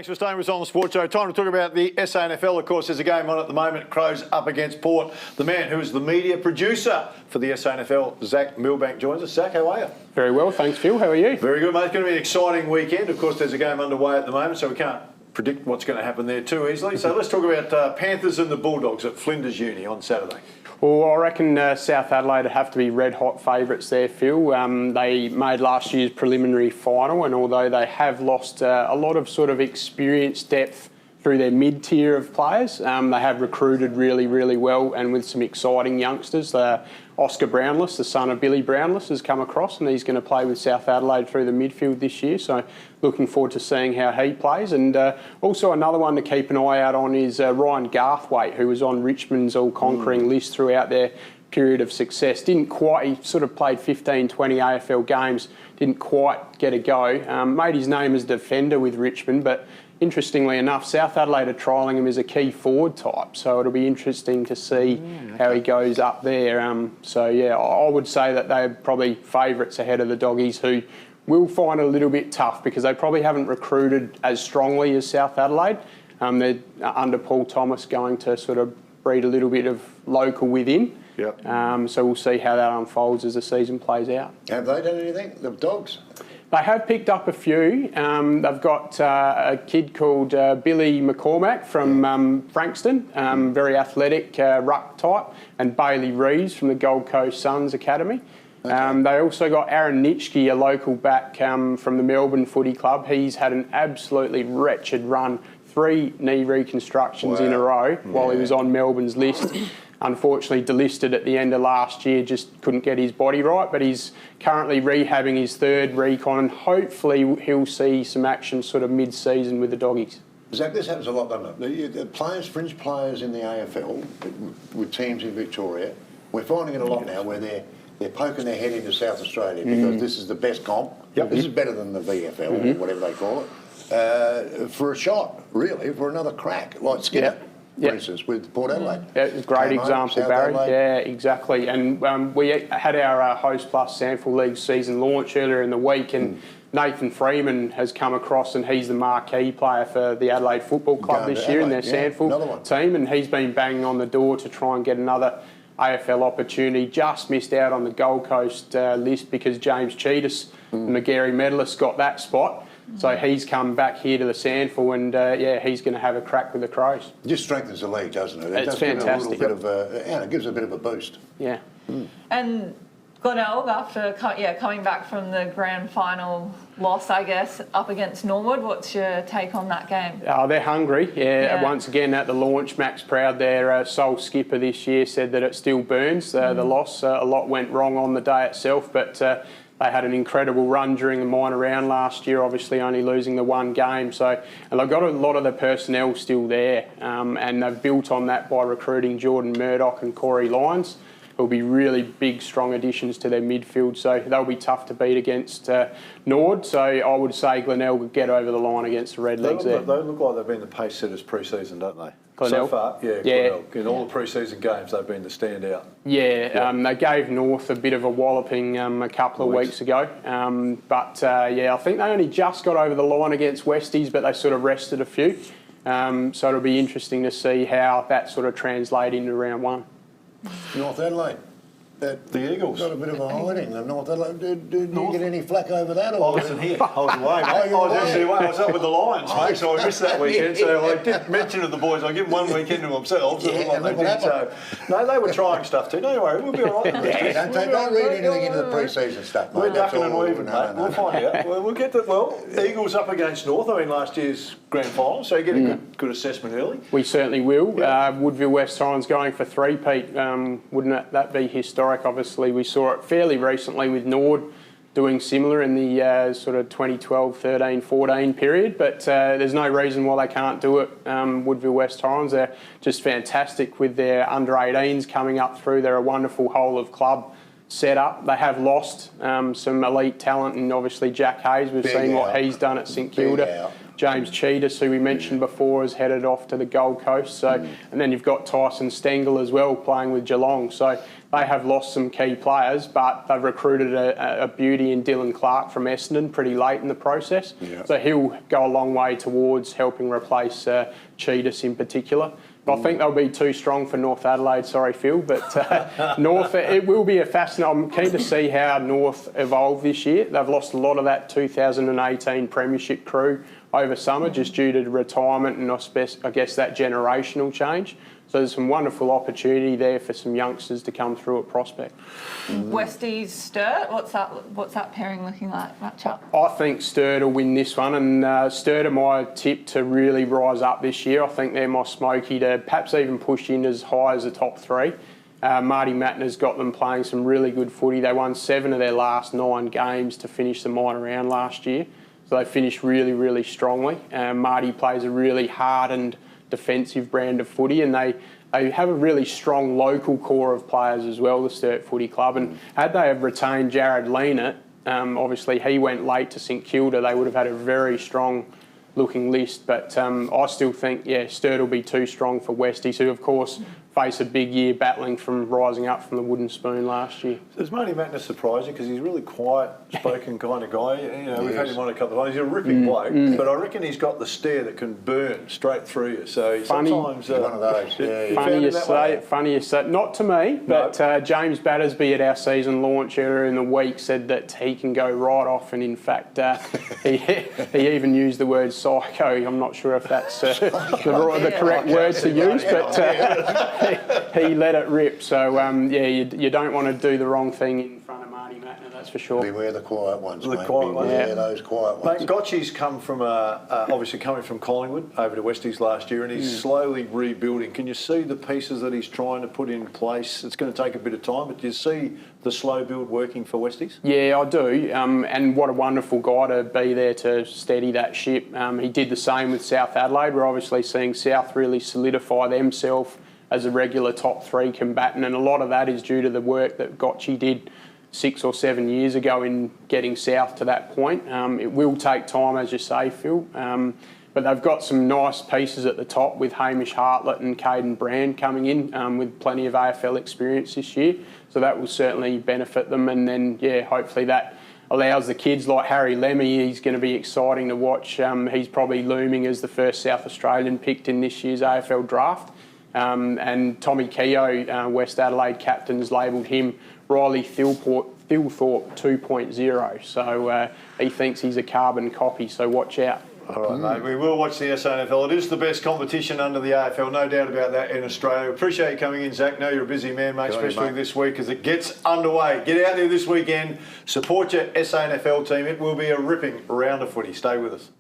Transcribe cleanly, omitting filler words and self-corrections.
Thanks for staying with us on the Sports Show. Time to talk about the SANFL. Of course, there's a game on at the moment. Crows up against Port. The man who is the media producer for the SANFL, Zach Milbank, joins us. Zach, how are you? Very well, thanks, Phil. How are you? Very good, mate. It's going to be an exciting weekend. Of course, there's a game underway at the moment, so we can't predict what's going to happen there too easily. So let's talk about Panthers and the Bulldogs at Flinders Uni on Saturday. Well, I reckon South Adelaide would have to be red-hot favourites there, Phil. They made last year's preliminary final, and although they have lost a lot of sort of experience depth through their mid-tier of players, they have recruited really, really well and with some exciting youngsters. Oscar Brownless, the son of Billy Brownless, has come across and he's going to play with South Adelaide through the midfield this year. So looking forward to seeing how he plays. And also another one to keep an eye out on is Ryan Garthwaite, who was on Richmond's all-conquering list throughout their period of success. He sort of played 15, 20 AFL games, didn't quite get a go. Made his name as defender with Richmond, but interestingly enough, South Adelaide are trialling him as a key forward type, so it'll be interesting to see how he goes up there. I would say that they're probably favourites ahead of the Doggies, who will find it a little bit tough because they probably haven't recruited as strongly as South Adelaide. They're under Paul Thomas going to sort of breed a little bit of local within. Yep. So we'll see how that unfolds as the season plays out. Have they done anything, the Dogs? They have picked up a few. They've got a kid called Billy McCormack from Frankston, very athletic ruck type, and Bailey Reeves from the Gold Coast Suns Academy. Okay. They also got Aaron Nitschke, a local back from the Melbourne Footy Club. He's had an absolutely wretched run, 3 knee reconstructions in a row while he was on Melbourne's list. Unfortunately delisted at the end of last year, just couldn't get his body right, but he's currently rehabbing his 3rd recon and hopefully he'll see some action sort of mid-season with the Doggies. Zach, this happens a lot, doesn't it? The players, fringe players in the AFL, with teams in Victoria, we're finding it a lot now where they're poking their head into South Australia because this is the best comp. Yep. This is better than the VFL or whatever they call it. For a shot, really, for another crack, like Skinner. For instance, with Port Adelaide. Yeah, it's a great example, Barry. Adelaide. Yeah, exactly. And we had our Host Plus SANFL League season launch earlier in the week, and Nathan Freeman has come across, and he's the marquee player for the Adelaide Football Club this year in their SANFL team, and he's been banging on the door to try and get another AFL opportunity. Just missed out on the Gold Coast list because James Cheetahs, the Magarey medalist, got that spot. So he's come back here to the SANFL and, he's going to have a crack with the Crows. It just strengthens the league, doesn't it? It's fantastic. It gives a bit of a boost. Yeah. And Glenelg, after coming back from the grand final loss, I guess, up against Norwood, what's your take on that game? They're hungry. Once again at the launch, Max Proud, their sole skipper this year, said that it still burns. The loss, a lot went wrong on the day itself, but they had an incredible run during the minor round last year, obviously only losing the 1 game. And they've got a lot of the personnel still there, and they've built on that by recruiting Jordan Murdoch and Corey Lyons, who'll be really big, strong additions to their midfield. So they'll be tough to beat against Nord. So I would say Glenelg would get over the line against the Redlegs there. They look like they've been the pace setters pre-season, don't they? Glenelg? So far, Glenelg. In all the pre-season games, they've been the standout. They gave North a bit of a walloping a couple of weeks ago. I think they only just got over the line against Westies, but they sort of rested a few. So it'll be interesting to see how that sort of translates into round 1. North Adelaide. The Eagles got a bit of a hiding. The North Adelaide. Did you get any flack over that? Or? I wasn't here. I was away, mate. I was actually away. I was up with the Lions, mate, so I missed that weekend. So I did mention to the boys, I give them 1 weekend to themselves. No, they were trying stuff too. Don't worry, we'll be all right. Don't read anything into the pre-season stuff, mate. We're ducking and weaving, mate. We'll find out. We'll get the Eagles up against North. I mean, last year's grand final, so you get a good assessment early. We certainly will. Woodville West Torrens going for 3-peat. Wouldn't that be historic? Obviously, we saw it fairly recently with Nord doing similar in the sort of 2012, 13, 14 period, but there's no reason why they can't do it. Woodville West Torrens, they're just fantastic with their under-18s coming up through. They're a wonderful whole of club set up. They have lost some elite talent, and obviously Jack Hayes, we've seen what he's done at St Kilda. James Cheetahs, who we mentioned before, has headed off to the Gold Coast. So, and then you've got Tyson Stengel as well playing with Geelong. So they have lost some key players, but they've recruited a beauty in Dylan Clark from Essendon pretty late in the process. Yeah. So he'll go a long way towards helping replace Cheetahs in particular. I think they'll be too strong for North Adelaide, sorry Phil, but North, it will be a fascinating. I'm keen to see how North evolve this year. They've lost a lot of that 2018 premiership crew over summer just due to retirement and I guess that generational change. So there's some wonderful opportunity there for some youngsters to come through at Prospect. Westies Sturt, what's that pairing looking like, matchup? I think Sturt will win this one, and Sturt are my tip to really rise up this year. I think they're my smoky to perhaps even push in as high as the top three. Marty Mattner's got them playing some really good footy. They won 7 of their last 9 games to finish the minor round last year. So they finished really, really strongly. Marty plays a really hardened defensive brand of footy, and they have a really strong local core of players as well, the Sturt Footy Club. And had they have retained Jared Leanett, obviously he went late to St Kilda, they would have had a very strong looking list. But I still think, Sturt will be too strong for Westies, who of course face a big year battling from rising up from the wooden spoon last year. Does Marty Mattner surprise you? Because he's a really quiet-spoken kind of guy. You know, we've had him on a couple of times. He's a ripping bloke, but I reckon he's got the stare that can burn straight through you. So Funny. sometimes... One of those, yeah. Funny you say. Not to me, but James Battersby at our season launch earlier in the week said that he can go right off, and in fact he even used the word psycho. I'm not sure if that's the correct word to use, but he let it rip. So you don't want to do the wrong thing in front of Marty Mattner, that's for sure. Beware the quiet ones, The mate. quiet ones. Beware those quiet ones. Mate, Gotchi's come from, obviously coming from Collingwood over to Westies last year, and he's slowly rebuilding. Can you see the pieces that he's trying to put in place? It's going to take a bit of time, but do you see the slow build working for Westies? Yeah, I do. And what a wonderful guy to be there to steady that ship. He did the same with South Adelaide. We're obviously seeing South really solidify themselves as a regular top 3 combatant, and a lot of that is due to the work that Gotchi did 6 or 7 years ago in getting South to that point. It will take time, as you say, Phil, but they've got some nice pieces at the top with Hamish Hartlett and Caden Brand coming in with plenty of AFL experience this year, so that will certainly benefit them. And then, hopefully that allows the kids like Harry Lemmy. He's going to be exciting to watch. He's probably looming as the first South Australian picked in this year's AFL draft. And Tommy Keogh, West Adelaide captain's labelled him Riley Thilthorpe 2.0. So he thinks he's a carbon copy, so watch out. All right, mate. We will watch the SANFL. It is the best competition under the AFL, no doubt about that, in Australia. Appreciate you coming in, Zach. Know you're a busy man, mate, especially this week as it gets underway. Get out there this weekend, support your SANFL team. It will be a ripping round of footy. Stay with us.